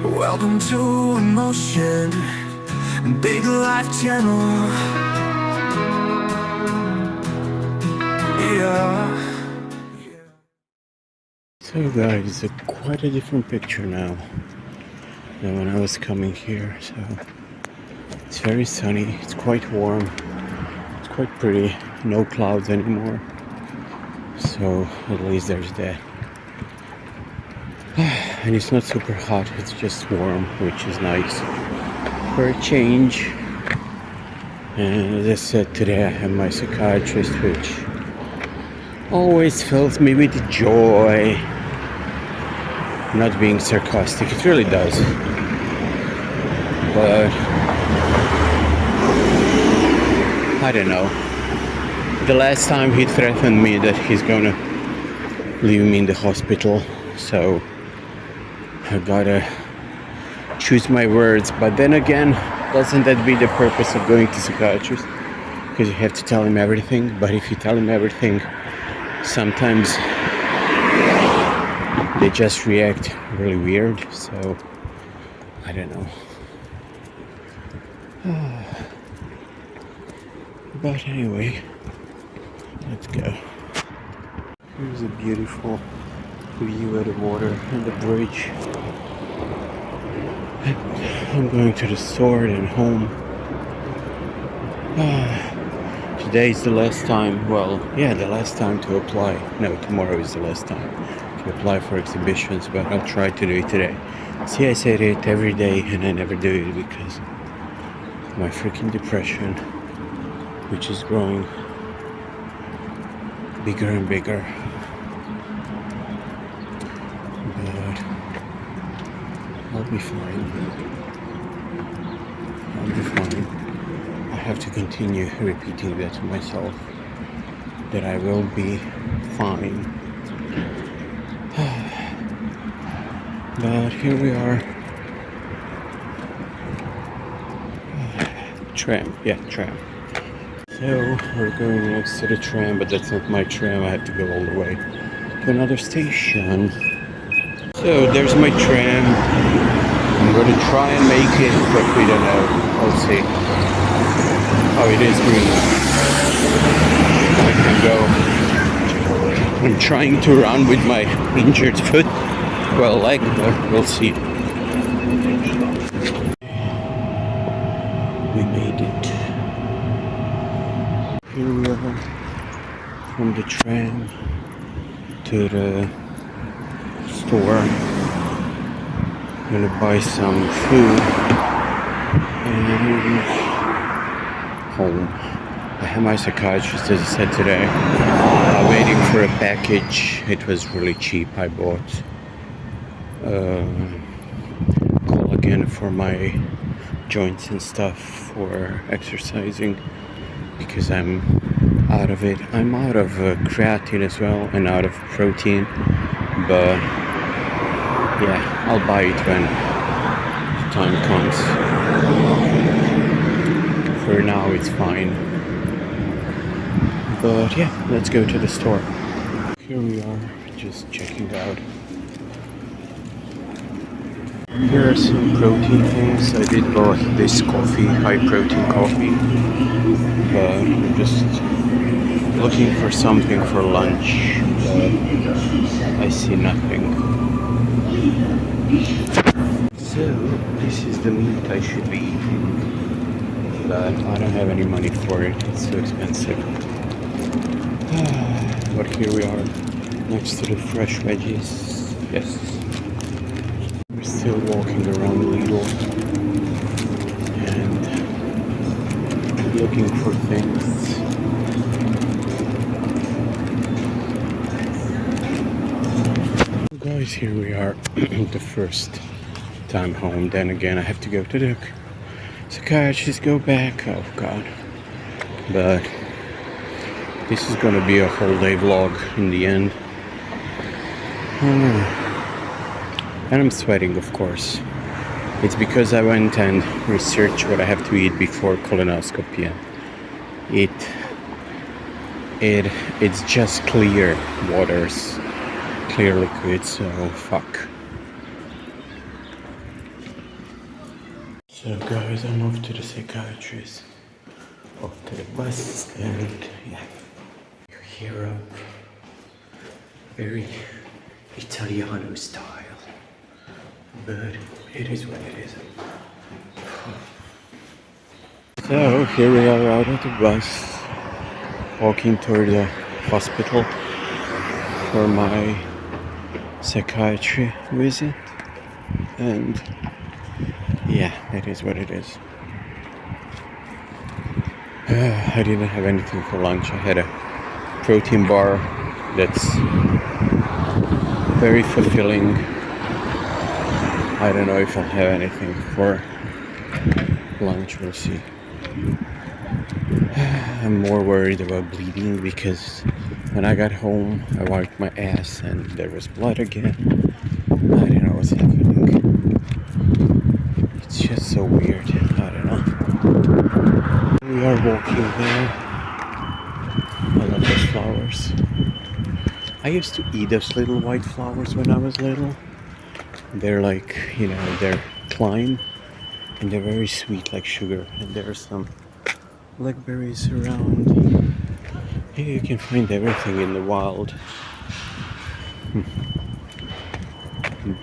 Welcome to Emotion, Big Life Channel. Yeah. So guys, it's quite a different picture now than when I was coming here. So it's very sunny, it's quite warm, it's quite pretty, no clouds anymore. So at least there's that. And it's not super hot, it's just warm, which is nice for a change. And as I said, today I have my psychiatrist, which always fills me with joy. Not being sarcastic, it really does. But I don't know. The last time he threatened me that he's gonna leave me in the hospital, so I gotta choose my words. But then again, doesn't that be the purpose of going to psychiatrist? Because you have to tell him everything. But if you tell him everything, sometimes they just react really weird. So I don't know. But anyway, let's go. Here's a beautiful view of the water and the bridge. I'm going to the store and home. Today is the last time, the last time to apply. No, tomorrow is the last time to apply for exhibitions, but I'll try to do it today. See, I say it every day and I never do it because my freaking depression, which is growing bigger and bigger. But I'll be fine. I'll be fine. I have to continue repeating that to myself, that I will be fine. But here we are. Tram. So we're going next to the tram, but that's not my tram. I have to go all the way to another station. So there's my tram. I'm going to try and make it, but we don't know. We'll see. Oh, it is green. I can go. I'm trying to run with my injured foot. Leg, but we'll see. We made it. Here we are from the tram to the store. I'm gonna buy some food and home. I have my psychiatrist, as I said today. I'm waiting for a package. It was really cheap. I bought collagen for my joints and stuff for exercising because I'm out of it. I'm out of creatine as well and out of protein, but yeah, I'll buy it when the time comes. For now it's fine, but yeah, let's go to the store. Here we are, just checking out. Here are some protein things. I did bought this coffee, high protein coffee, but I'm just looking for something for lunch, but I see nothing. So this is the meat I should be eating, but I don't have any money for it. It's too expensive. But here we are, next to the fresh veggies. Yes. We're still walking around Lidl and looking for things. Guys, here we are, the first time home. Then again, I have to go to the psychiatrist, go back. Oh God. But this is gonna be a whole day vlog in the end. And I'm sweating, of course. It's because I went and researched what I have to eat before colonoscopy. It's just clear waters, clear liquid, so fuck. So guys, I moved to the psychiatrist, off to the bus, and yeah, you hear a very Italiano style, but it is what it is. So here we are out of the bus, walking toward the hospital for my psychiatry visit, and yeah, it is what it is. I didn't have anything for lunch. I had a protein bar that's very fulfilling. I don't know if I'll have anything for lunch, we'll see. I'm more worried about bleeding because when I got home I wiped my ass and there was blood again. I don't know what's happening. It's just so weird. I don't know. We are walking there. I love those flowers. I used to eat those little white flowers when I was little. They're like, you know, they're climb and they're very sweet like sugar, and there are some blackberries around. Here you can find everything in the wild.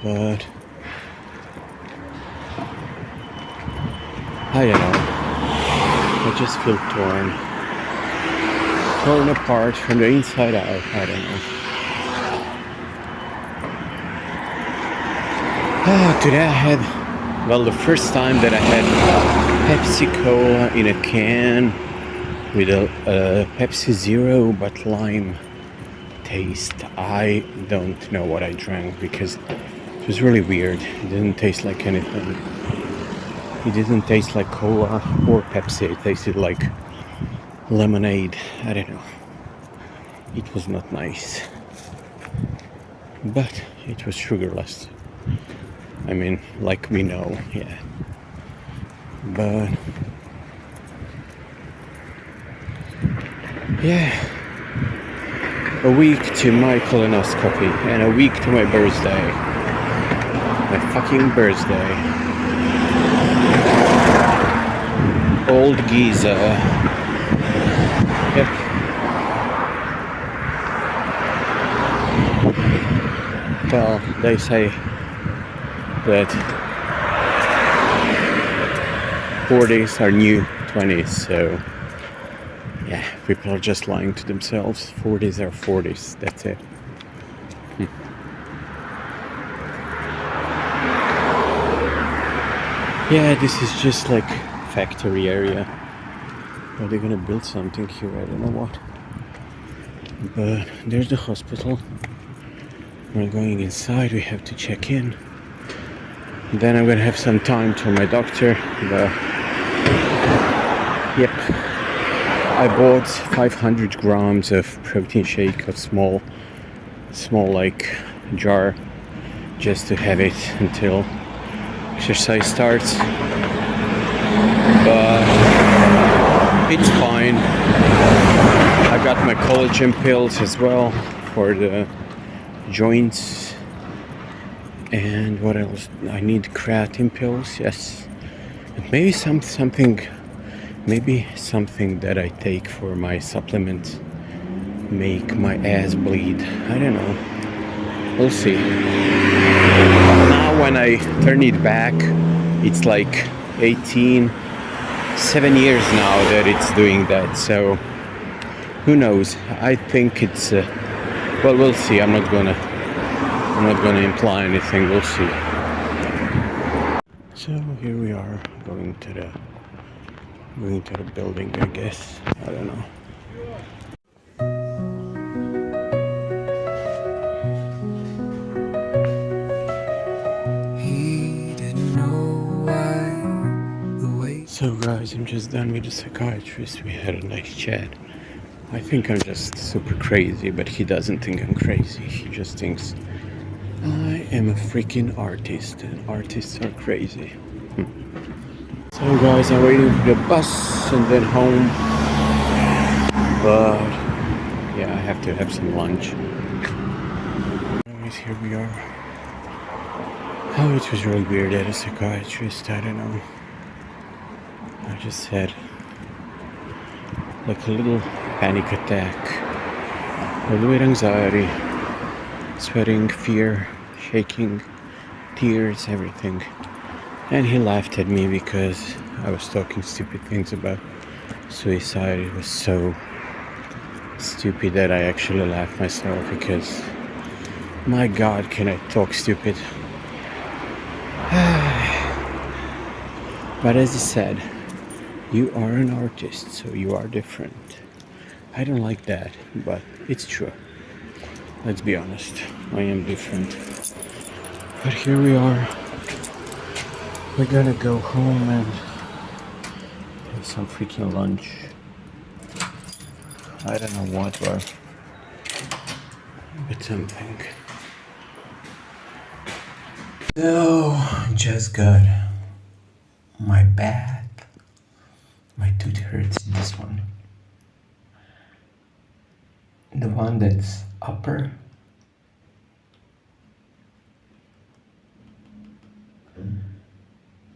But I don't know. I just feel torn apart from the inside out. I don't know. Today I had, well, the first time that I had Pepsi Cola in a can with a Pepsi Zero but lime taste. I don't know what I drank because it was really weird. It didn't taste like anything. It didn't taste like cola or Pepsi. It tasted like lemonade. I don't know. It was not nice. But it was sugarless. I mean, like we know, yeah. But yeah, a week to my colonoscopy and a week to my birthday. My fucking birthday. Old Giza. Yep. Well, they say that 40s are new 20s, so yeah, people are just lying to themselves. 40s are 40s, that's it. Yeah, this is just like factory area. Are they gonna build something here? I don't know what. But there's the hospital. We're going inside, we have to check in. Then I'm gonna have some time to my doctor. Yep. I bought 500 grams of protein shake, a small like jar, just to have it until exercise starts. But it's fine. I got my collagen pills as well for the joints. And what else? I need creatine pills, yes. And maybe something that I take for my supplements make my ass bleed. I don't know. We'll see. Now when I turn it back, it's like 7 years now that it's doing that. So who knows? I think it's well, we'll see. I'm not gonna imply anything. We'll see. So here we are going to the building, I guess. I don't know. He didn't know why the way. So guys, I'm just done with the psychiatrist. We had a nice chat. I think I'm just super crazy, but he doesn't think I'm crazy. He just thinks I am a freaking artist, and artists are crazy. So guys, I'm waiting for the bus and then home. But yeah, I have to have some lunch. Anyways, here we are. Oh, it was really weird at a psychiatrist. I don't know. I just had like a little panic attack, a little bit anxiety, sweating, fear, shaking, tears, everything. And he laughed at me because I was talking stupid things about suicide. It was so stupid that I actually laughed myself because, my God, can I talk stupid? But as he said, you are an artist, so you are different. I don't like that, but it's true. Let's be honest, I am different. But here we are. We're gonna go home and have some freaking lunch. I don't know what, but something. So, just got my bath. My tooth hurts, this one. The one that's upper.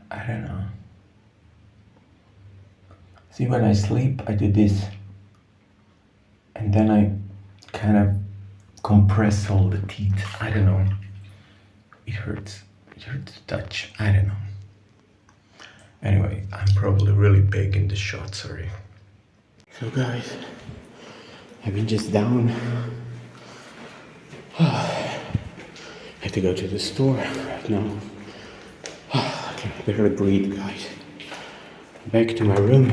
I don't know. See, when I sleep, I do this. And then I kind of compress all the teeth. I don't know. It hurts. It hurts to touch. I don't know. Anyway, I'm probably really big in the shot, sorry. So guys, I've been just down. I have to go to the store right now. I can barely breathe, guys. Back to my room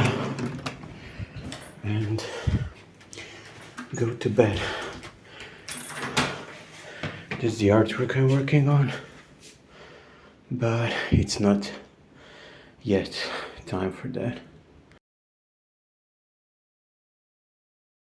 and go to bed. This is the artwork I'm working on, but it's not yet time for that.